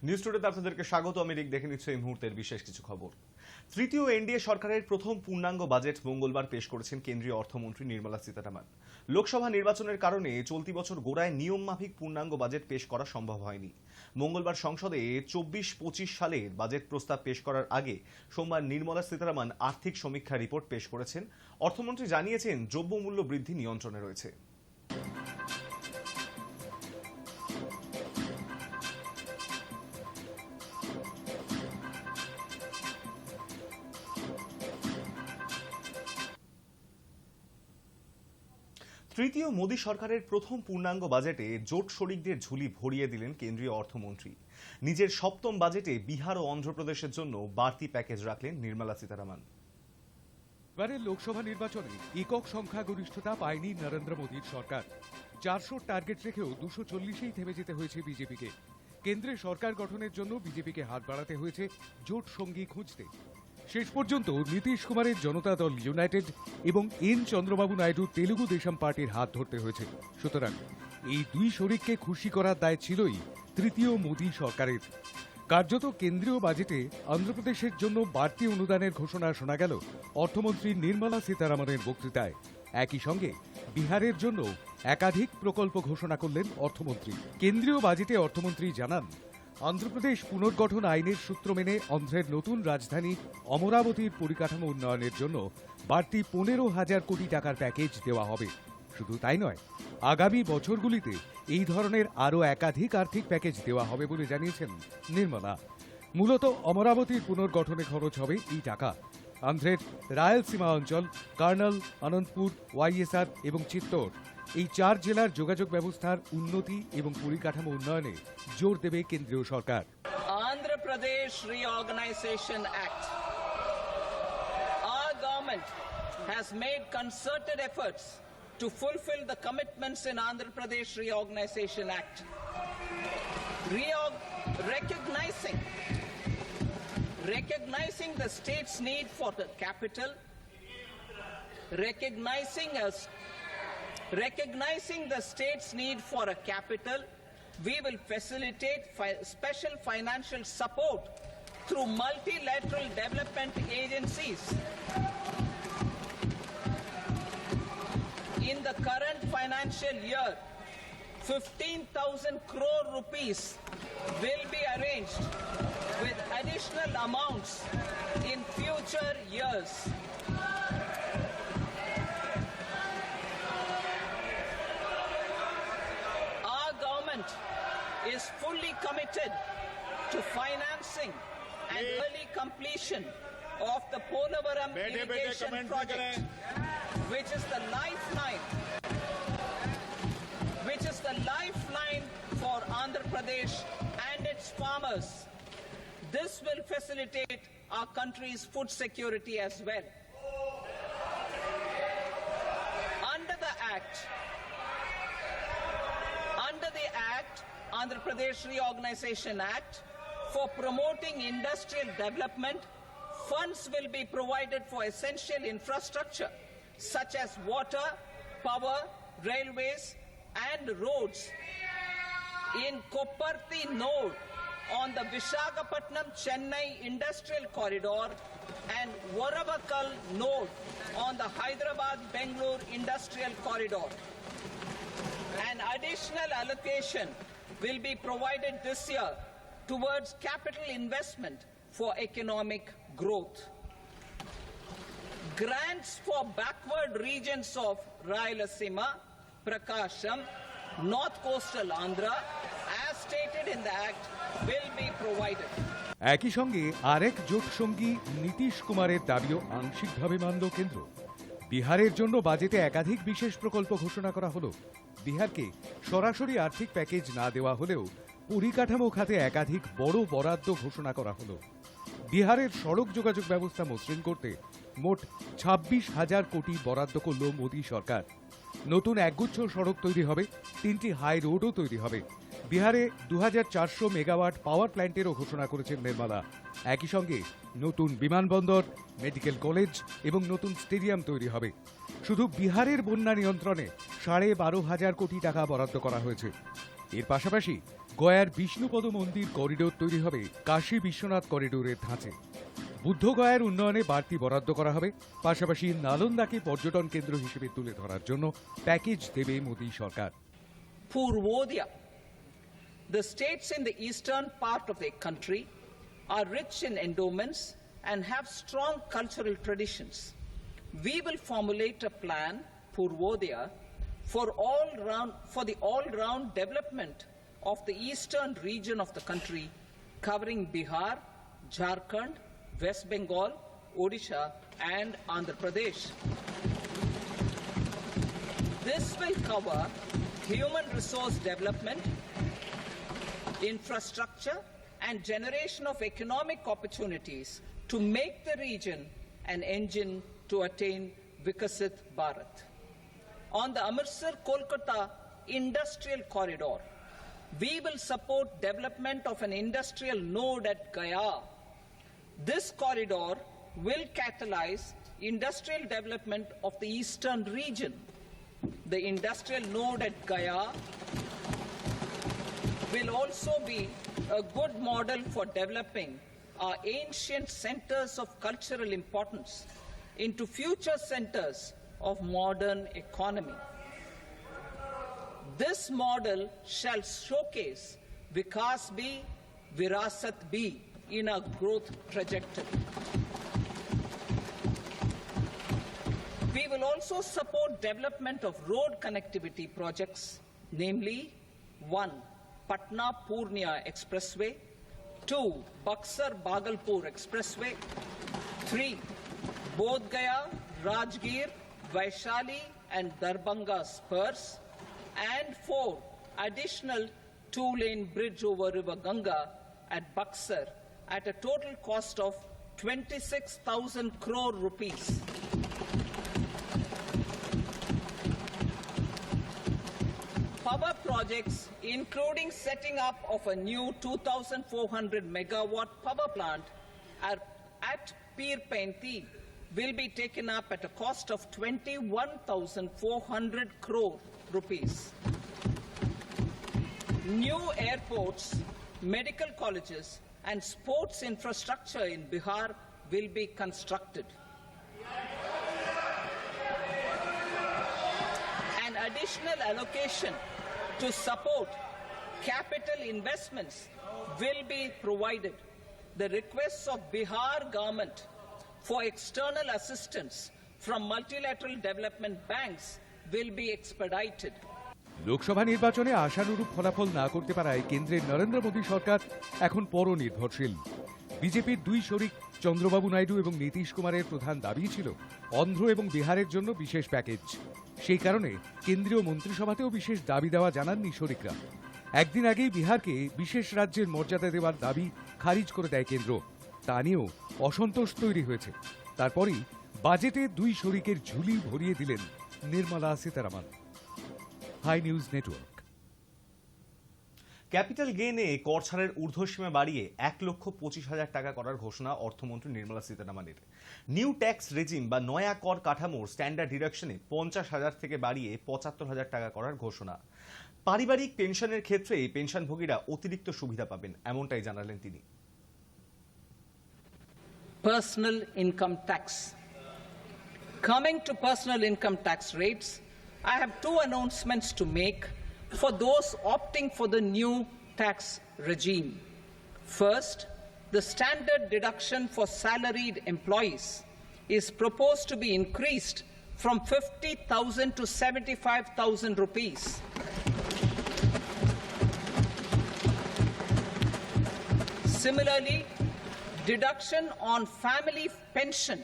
News টুডেতে আপনাদেরকে স্বাগত। আমি রিক, দেখে নিচ্ছি এই মুহূর্তের বিশেষ কিছু খবর। তৃতীয় এনডিএ সরকারের প্রথম পূর্ণাঙ্গ বাজেট মঙ্গলবার পেশ করেছেন কেন্দ্রীয় অর্থমন্ত্রী নির্মলা সীতারামন। লোকসভা নির্বাচনের কারণে চলতি বছর গোড়ায় নিয়ম মাফিক পূর্ণাঙ্গ বাজেট পেশ করা সম্ভব হয়নি। মঙ্গলবার সংসদে 24-25 সালের বাজেট প্রস্তাব পেশ করার আগে সোমবার নির্মলা সীতারামন আর্থিক সমীক্ষা রিপোর্ট পেশ করেছেন। অর্থমন্ত্রী জানিয়েছেন, দ্রব্যমূল্য বৃদ্ধি নিয়ন্ত্রণে রয়েছে। তৃতীয় মোদী সরকারের প্রথম পূর্ণাঙ্গ বাজেটে জোট শরিকদের ঝুলি ভরিয়ে দিলেন কেন্দ্রীয় অর্থমন্ত্রী। নিজের সপ্তম বাজেটে বিহার ও অন্ধ্রপ্রদেশের জন্য বাড়তি প্যাকেজ রাখলেন নির্মলা সীতারামন। এবারের লোকসভা নির্বাচনে একক সংখ্যাগরিষ্ঠতা পায়নি নরেন্দ্র মোদীর সরকার। 400 টার্গেট রেখেও 240-এই থেমে যেতে হয়েছে বিজেপিকে। কেন্দ্রে সরকার গঠনের জন্য বিজেপিকে হাত বাড়াতে হয়েছে জোট সঙ্গী খুঁজতে। শেষ পর্যন্ত নীতিশ কুমারের জনতা দল ইউনাইটেড এবং এন চন্দ্রবাবু নাইডু তেলুগু দেশম পার্টির হাত ধরতে হয়েছে। সুতরাং এই দুই শরিককে খুশি করার দায় ছিলই তৃতীয় মোদী সরকারের। কার্যত কেন্দ্রীয় বাজেটে অন্ধ্রপ্রদেশের জন্য বাড়তি অনুদানের ঘোষণা শোনা গেল অর্থমন্ত্রী নির্মলা সীতারামনের বক্তৃতায়। একই সঙ্গে বিহারের জন্য একাধিক প্রকল্প ঘোষণা করলেন অর্থমন্ত্রী। কেন্দ্রীয় বাজেটে অর্থমন্ত্রী জানান, অন্ধ্রপ্রদেশ পুনর্গঠন আইনের সূত্র মেনে অন্ধ্রের নতুন রাজধানী অমরাবতীর পরিকাঠামো উন্নয়নের জন্য বাড়তি 15,000 কোটি টাকার প্যাকেজ দেওয়া হবে। শুধু তাই নয়, আগামী বছরগুলিতে এই ধরনের আরও একাধিক আর্থিক প্যাকেজ দেওয়া হবে বলে জানিয়েছেন নির্মলা। মূলত অমরাবতীর পুনর্গঠনে খরচ হবে এই টাকা। অন্ধ্রের রায়লসীমা অঞ্চল, কার্নাল, অনন্তপুর, ওয়াইএসআর এবং চিত্তোর, এই 4 জেলার যোগাযোগ ব্যবস্থার উন্নতি এবং পরিকাঠামো উন্নয়নে জোর দেবে কেন্দ্রীয় সরকার। Andhra Pradesh Reorganization Act. Our government has made concerted efforts to fulfill the commitments in Andhra Pradesh Reorganization Act. Recognizing the state's need for the capital, recognizing the state's need for a capital, we will facilitate special financial support through multilateral development agencies. In the current financial year, 15,000 crore rupees will be arranged with additional amounts in future years. Is fully committed to financing and early completion of the Polavaram irrigation project, which is the lifeline for Andhra Pradesh and its farmers. This will facilitate our country's food security as well. Under the Andhra Pradesh Reorganization Act, for promoting industrial development, funds will be provided for essential infrastructure such as water, power, railways and roads. In Kopparthi node on the Visakhapatnam-Chennai industrial corridor and Varavakal node on the Hyderabad-Bangalore industrial corridor. An additional allocation will be provided this year towards capital investment for economic growth. Grants for backward regions of Rayalaseema, Prakasham, North Coastal Andhra, as stated in the Act, will be provided. একই সঙ্গে আরেক জোট সঙ্গী নীতিশ কুমারের দাবিও আংশিকভাবে মানল কেন্দ্র। বিহারের জন্য বাজেটে একাধিক বিশেষ প্রকল্প ঘোষণা করা হলো। বিহারকে সরাসরি আর্থিক প্যাকেজ না দেওয়া হলেও পরিকাঠামো খাতে একাধিক বড় বরাদ্দ ঘোষণা করা হলো। বিহারের সড়ক যোগাযোগ ব্যবস্থা মসৃণ করতে মোট 26,000 কোটি বরাদ্দ করল মোদী সরকার। নতুন একগুচ্ছ সড়ক তৈরি হবে, 3টি হাই রোডও তৈরি হবে। বিহারে 2400 মেগাওয়াট পাওয়ার প্ল্যান্টেরও ঘোষণা করেছেন নির্মলা। একই সঙ্গে নতুন বিমানবন্দর, মেডিকেল কলেজ এবং নতুন স্টেডিয়াম তৈরি হবে। শুধু বিহারের বন্যা নিয়ন্ত্রণে 12,500 কোটি টাকা বরাদ্দ করা হয়েছে। এর পাশাপাশি গয়ার বিষ্ণুপদ মন্দির করিডোর তৈরি হবে কাশী বিশ্বনাথ করিডোরের ধাঁচে। বুদ্ধগয়ার উন্নয়নে বাড়তি বরাদ্দ করা হবে, পাশাপাশি নালন্দাকে পর্যটন কেন্দ্র হিসেবে তুলে ধরার জন্য প্যাকেজ দেবে মোদী সরকার। Purvodaya. The states in the eastern part of the country are rich in endowments and have strong cultural traditions. We will formulate a plan, Purvodaya, for the all-round development of the eastern region of the country, covering Bihar, Jharkhand, West Bengal, Odisha, and Andhra Pradesh. This will cover human resource development, infrastructure, and generation of economic opportunities to make the region an engine to attain Vikasit Bharat. On the Amritsar-Kolkata industrial corridor, we will support development of an industrial node at Gaya. This corridor will catalyze industrial development of the eastern region. The industrial node at Gaya will also be a good model for developing our ancient centers of cultural importance into future centers of modern economy. This model shall showcase Vikas B, Virasat B in our growth trajectory. We will also support development of road connectivity projects, namely 1. Patna-Purnia Expressway, 2. Buxar-Bhagalpur Expressway, 3. Bodh Gaya, Rajgir, Vaishali and Darbhanga spurs, and 4. Additional 2-lane bridge over River Ganga at Buxar at a total cost of 26,000 crore rupees. Power projects, including setting up of a new 2,400 megawatt power plant at Pir Painti, will be taken up at a cost of 21,400 crore rupees. New airports, medical colleges, and sports infrastructure in Bihar will be constructed. An additional allocation to support capital investments will be provided. The requests of Bihar government for external assistance from multilateral development banks will be expedited. Lok Sabha নির্বাচনে আশানুরূপ ফলাফল না করতে পারায় কেন্দ্রের নরেন্দ্র মোদী সরকার এখন পরনির্ভরশীল। বিজেপির দুই শরিক চন্দ্রবাবু নাইডু এবং নীতিশ কুমারের প্রধান দাবি ছিল অন্ধ্র এবং বিহারের জন্য বিশেষ প্যাকেজ। সেই কারণে কেন্দ্রীয় মন্ত্রিসভাতেও বিশেষ দাবি দেওয়া জানাননি শরিকরা। একদিন আগেই বিহারকে বিশেষ রাজ্যের মর্যাদা দেওয়ার দাবি খারিজ করে দেয় কেন্দ্র। তা নিয়েও অসন্তোষ তৈরি হয়েছে। তারপরই বাজেটে দুই শরিকের ঝুলি ভরিয়ে দিলেন Nirmala Sitharaman. High News Network. Capital গেইনে কর ছাড়ের ঊর্ধ্বসীমা বাড়িয়ে 1,25,000 টাকা করার ঘোষণা অর্থমন্ত্রী নির্মলা সীতারামনের। নিউ ট্যাক্স রেজিম বা নয়া কর কাঠামোর স্ট্যান্ডার্ড ডিডাকশনে 50,000 থেকে বাড়িয়ে 75,000 টাকা করার ঘোষণা। পারিবারিক পেনশনের ক্ষেত্রে পেনশনভোগীরা অতিরিক্ত সুবিধা পাবেন, এমনটাই জানালেন তিনি। Personal income tax. Coming to personal income tax rates, I have two announcements to make for those opting for the new tax regime. First, the standard deduction for salaried employees is proposed to be increased from 50,000 to 75,000 rupees. Similarly, deduction on family pension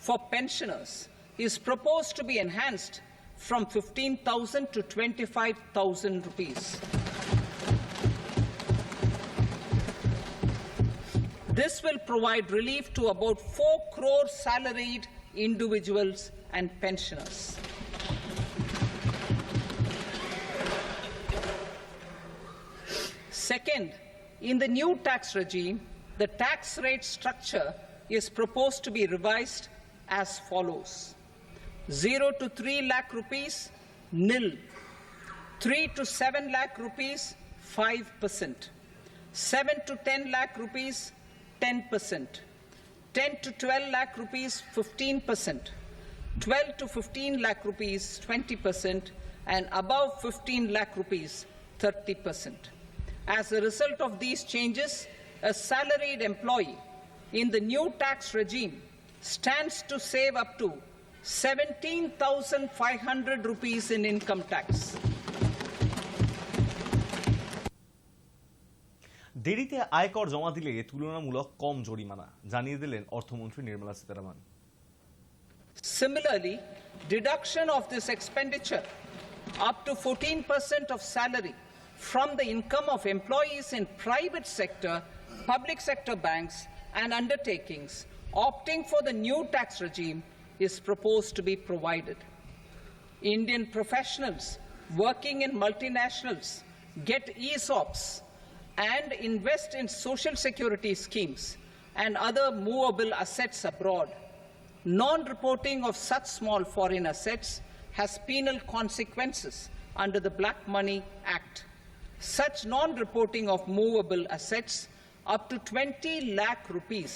for pensioners is proposed to be enhanced from 15,000 to 25,000 rupees. This will provide relief to about 4 crore salaried individuals and pensioners. Second, in the new tax regime, the tax rate structure is proposed to be revised as follows. 0 to 3 lakh rupees, nil. 3 to 7 lakh rupees, 5%. 7 to 10 lakh rupees, 10%. 10 to 12 lakh rupees, 15%. 12 to 15 lakh rupees, 20%. And above 15 lakh rupees, 30%. As a result of these changes, a salaried employee in the new tax regime stands to save up to 17,500 rupees in income tax. দেরিতে আয়কর জমা দিলে তুলনামূলক কম জরিমানা জানিয়ে দিলেন অর্থমন্ত্রী Nirmala Sitharaman. Similarly, deduction of this expenditure up to 14% of salary from the income of employees in private sector, public sector banks and undertakings opting for the new tax regime is proposed to be provided. Indian professionals working in multinationals get ESOPs and invest in social security schemes and other movable assets abroad. Non-reporting of such small foreign assets has penal consequences under the Black Money Act. Such non-reporting of movable assets up to 20 lakh rupees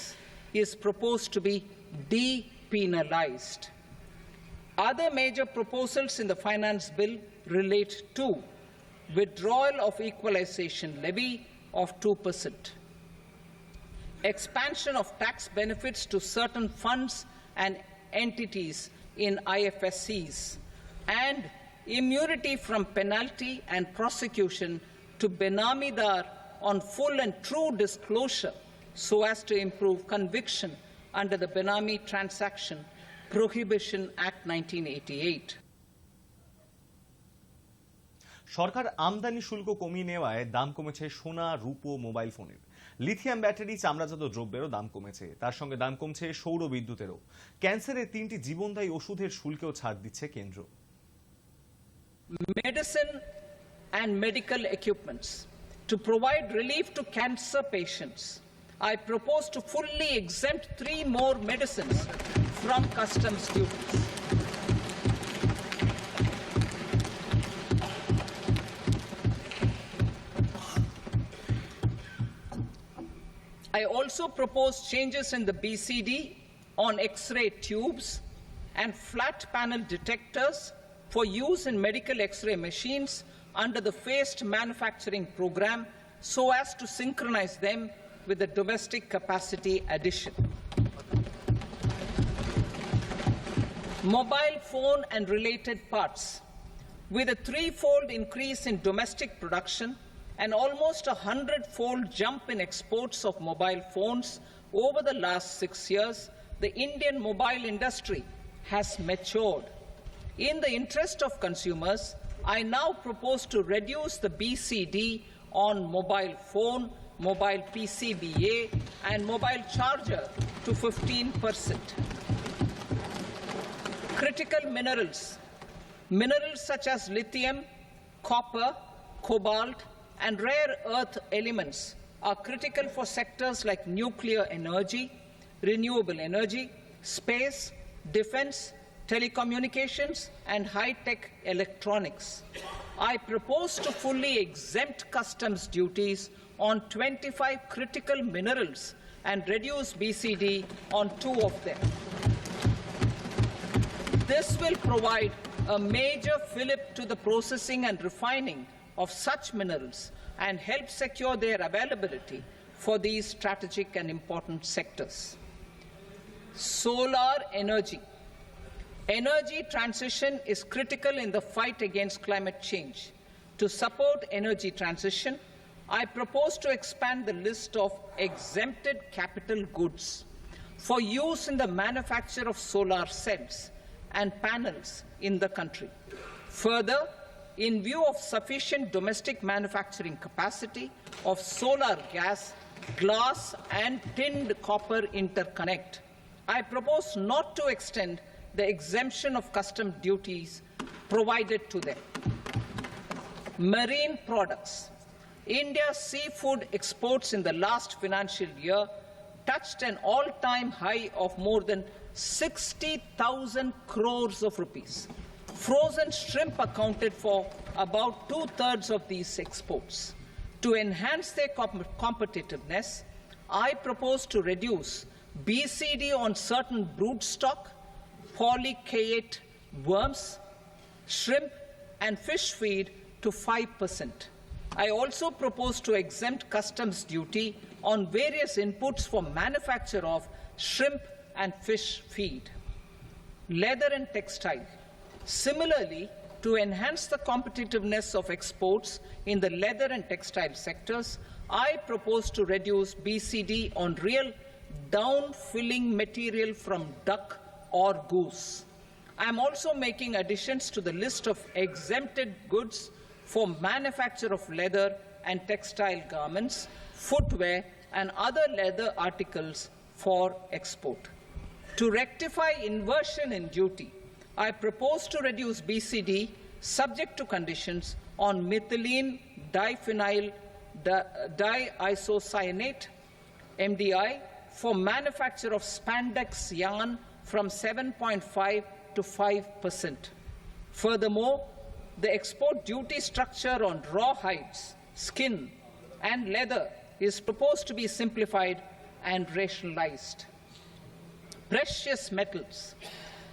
is proposed to be depenalized. Other major proposals in the finance bill relate to withdrawal of equalization levy of 2%, expansion of tax benefits to certain funds and entities in IFSCs, and immunity from penalty and prosecution to Benamidar on full and true disclosure so as to improve conviction under the Benami Transaction Prohibition Act 1988. সরকার আমদানি শুল্ক কমিয়ে নেওয়ায় দাম কমেছে সোনা, রূপো, mobile ফোনের। Lithium battery, চামড়াজাত দ্রব্যেরও দাম কমেছে। তার সঙ্গে দাম কমছে সৌর বিদ্যুতেরও। ক্যান্সারের 3টি জীবনদায়ী ওষুধের শুল্কেও ছাড় দিচ্ছে কেন্দ্র। Medicine and medical equipments. To provide relief to cancer patients, I propose to fully exempt 3 more medicines from customs duties. I also propose changes in the BCD on X-ray tubes and flat panel detectors for use in medical X-ray machines under the phased manufacturing program so as to synchronize them with the domestic capacity addition. Mobile phone and related parts. With a 3-fold increase in domestic production and almost a 100-fold jump in exports of mobile phones over the last 6 years, the Indian mobile industry has matured. In the interest of consumers, I now propose to reduce the BCD on mobile phone, mobile PCBA, and mobile charger to 15%. Critical minerals. Minerals such as lithium, copper, cobalt, and rare earth elements are critical for sectors like nuclear energy, renewable energy, space, defense, telecommunications, and high-tech electronics. I propose to fully exempt customs duties on 25 critical minerals and reduce BCD on 2 of them. This will provide a major fillip to the processing and refining of such minerals and help secure their availability for these strategic and important sectors. Solar energy. Energy transition is critical in the fight against climate change. To support energy transition, I propose to expand the list of exempted capital goods for use in the manufacture of solar cells and panels in the country. Further, in view of sufficient domestic manufacturing capacity of solar gas, glass and tinned copper interconnect, I propose not to extend the exemption of custom duties provided to them. Marine products. India's seafood exports in the last financial year touched an all-time high of more than 60,000 crores of rupees. Frozen shrimp accounted for about 2/3 of these exports. To enhance their competitiveness, I propose to reduce BCD on certain broodstock, polychaete worms, shrimp and fish feed to 5%. I also propose to exempt customs duty on various inputs for manufacture of shrimp and fish feed. Leather and textile. Similarly, to enhance the competitiveness of exports in the leather and textile sectors, I propose to reduce BCD on real down-filling material from duck or goose. I am also making additions to the list of exempted goods for manufacture of leather and textile garments, footwear, and other leather articles for export. To rectify inversion in duty, I propose to reduce BCD subject to conditions on methylene diphenyl diisocyanate MDI for manufacture of spandex yarn from 7.5 to 5%. Furthermore, the export duty structure on raw hides, skin, and leather is proposed to be simplified and rationalized. Precious metals.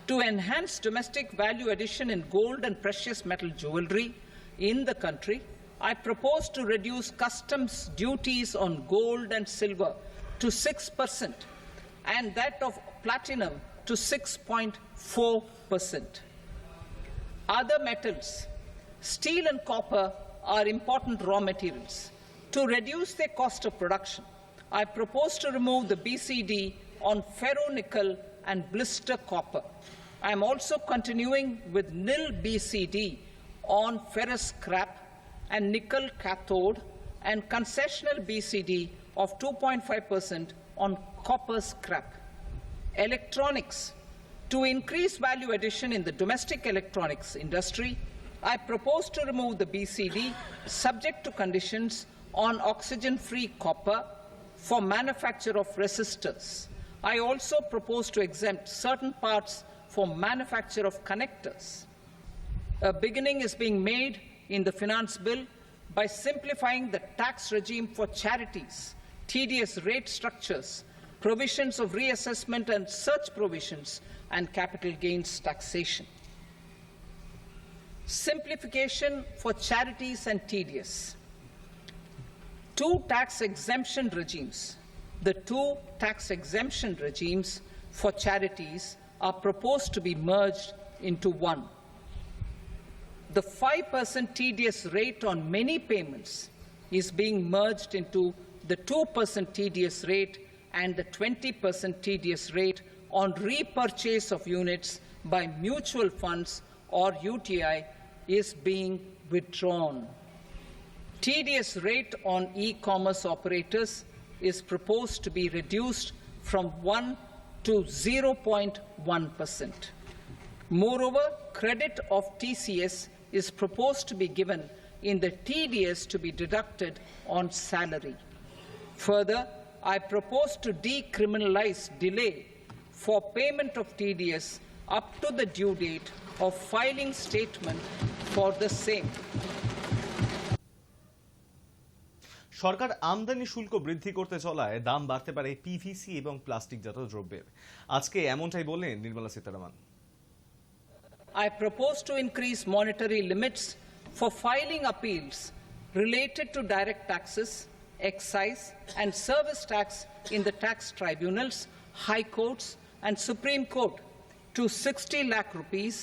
To enhance domestic value addition in gold and precious metal jewelry in the country, I propose to reduce customs duties on gold and silver to 6% and that of platinum to 6.4%. Other metals. Steel and copper are important raw materials. To reduce their cost of production, I propose to remove the BCD on ferronickel and blister copper. I am also continuing with nil BCD on ferrous scrap and nickel cathode and concessional BCD of 2.5% on copper scrap. Electronics. To increase value addition in the domestic electronics industry, I propose to remove the BCD subject to conditions on oxygen-free copper for manufacture of resistors. I also propose to exempt certain parts for manufacture of connectors. A beginning is being made in the finance bill by simplifying the tax regime for charities, TDS rate structures, provisions of reassessment and search provisions, and capital gains taxation. Simplification for charities and TDS. Two tax exemption regimes. The two tax exemption regimes for charities are proposed to be merged into one. The 5% TDS rate on many payments is being merged into the 2% TDS rate and the 20% TDS rate on repurchase of units by mutual funds or UTI is being withdrawn. TDS rate on e-commerce operators is proposed to be reduced from 1 to 0.1%. Moreover, credit of TCS is proposed to be given in the TDS to be deducted on salary. Further, I propose to decriminalize delay for payment of TDS up to the due date of filing statement for the same. সরকার আমদানি শুল্ক বৃদ্ধি করতে চলায় দাম বাড়তে পারে PVC এবং প্লাস্টিকজাত দ্রব্যের। আজকে এমনটাই বললেন Nirmala Sitharaman. I propose to increase monetary limits for filing appeals related to direct taxes, excise and service tax in the tax tribunals, high courts and Supreme Court to 60 lakh rupees,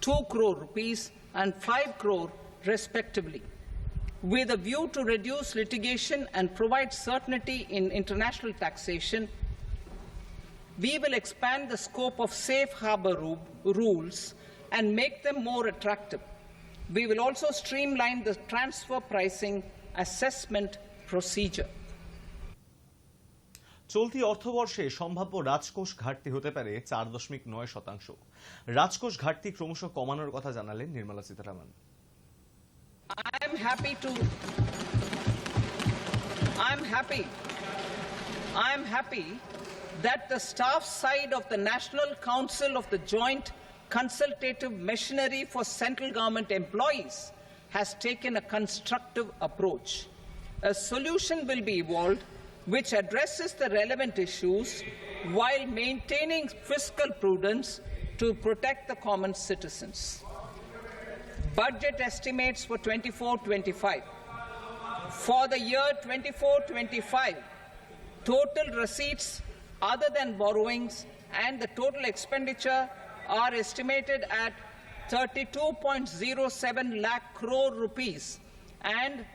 2 crore rupees and 5 crore respectively. With a view to reduce litigation and provide certainty in international taxation, we will expand the scope of safe harbor rules and make them more attractive. We will also streamline the transfer pricing assessment procedure. চলতি অর্থবর্ষে সম্ভাব্য রাজকোষ ঘাটতি হতে পারে 4.9%। রাজকোষ ঘাটতি ক্রমশ কমানোর কথা জানালেন Nirmala Sitharaman. I'm happy that the staff side of the National Council of the Joint Consultative Machinery for Central Government Employees has taken a constructive approach. a solution will be evolved which addresses the relevant issues while maintaining fiscal prudence to protect the common citizens. Budget estimates for 24-25. For the year 24-25, total receipts other than borrowings and the total expenditure are estimated at 32.07 lakh crore rupees and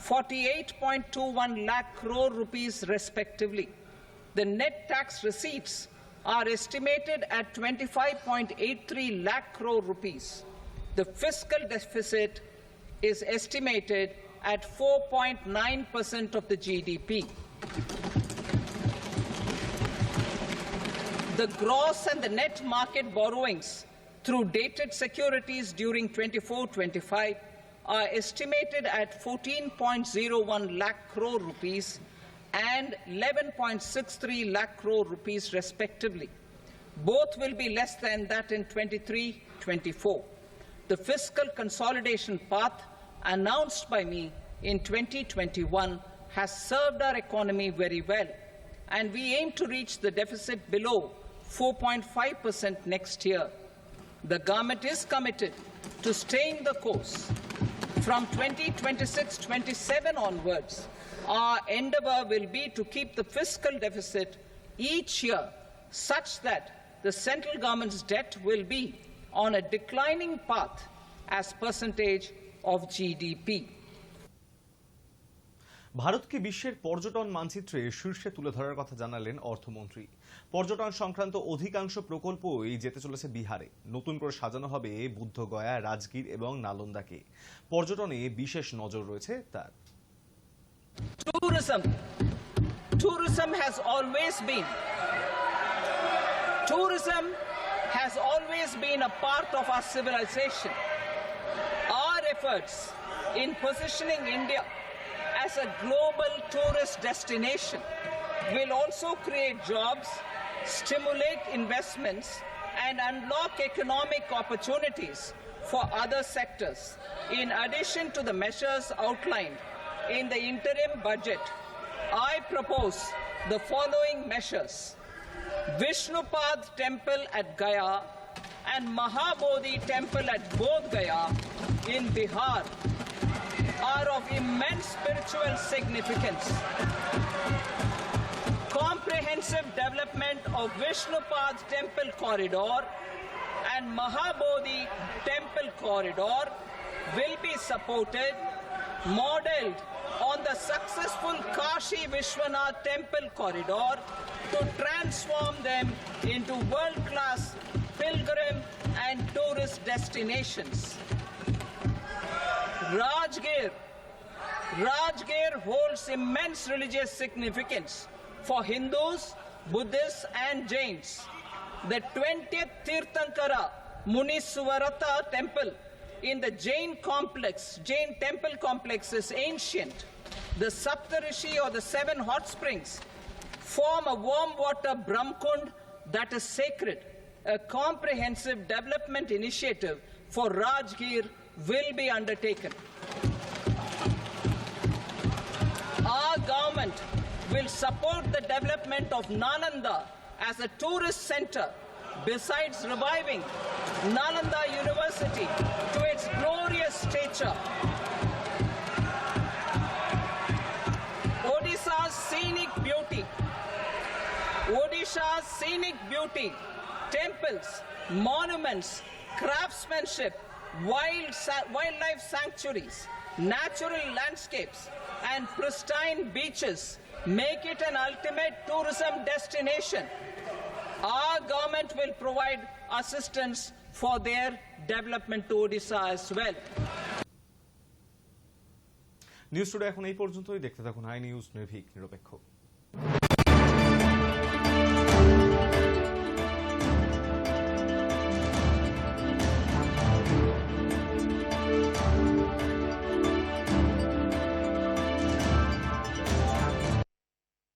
48.21 lakh crore rupees respectively. The net tax receipts are estimated at 25.83 lakh crore rupees. The fiscal deficit is estimated at 4.9% of the GDP. The gross and the net market borrowings through dated securities during 24-25 are estimated at 14.01 lakh crore rupees and 11.63 lakh crore rupees respectively. Both will be less than that in 23-24. The fiscal consolidation path announced by me in 2021 has served our economy very well, and we aim to reach the deficit below 4.5% next year. The government is committed to staying the course. From 2026-27 onwards, our endeavour will be to keep the fiscal deficit each year such that the central government's debt will be on a declining path as percentage of GDP. ভারতকে বিশ্বের পর্যটন মানচিত্রে শীর্ষে তুলে ধরার কথা জানালেন অর্থমন্ত্রী। পর্যটন সংক্রান্ত অধিকাংশ প্রকল্পই যেতে চলেছে বিহারে। নতুন করে সাজানো হবে বুদ্ধগয়া, রাজগীর এবং নালন্দাকে। পর্যটনে বিশেষ নজর রয়েছে তার। Tourism has always been a part of our civilization. Our efforts in positioning India as a global tourist destination will also create jobs, stimulate investments, and unlock economic opportunities for other sectors. In addition to the measures outlined in the interim budget, I propose the following measures. Vishnupad Temple at Gaya and Mahabodhi Temple at Bodh Gaya in Bihar are of immense spiritual significance. Comprehensive development of Vishnupad Temple corridor and Mahabodhi Temple corridor will be supported, modelled on the successful Kashi Vishwanath Temple corridor to transform them into world-class pilgrim and tourist destinations. Rajgir holds immense religious significance for Hindus, Buddhists and Jains. The 20th Tirthankara Muniswarata temple in the Jain temple complex is ancient. The Saptarishi or the 7 hot springs form a warm water Brahmkund that is sacred. A comprehensive development initiative for Rajgir will be undertaken. Our government will support the development of Nalanda as a tourist center, besides reviving Nalanda University to its glorious stature. Odisha's scenic beauty, temples, monuments, craftsmanship, wildlife sanctuaries, natural landscapes, and pristine beaches make it an ultimate tourism destination. Our government will provide assistance for their development to Odisha as well. News today এখন এই পর্যন্তই। দেখতে থাকুন high news, নির্ভীক, নিরপেক্ষ।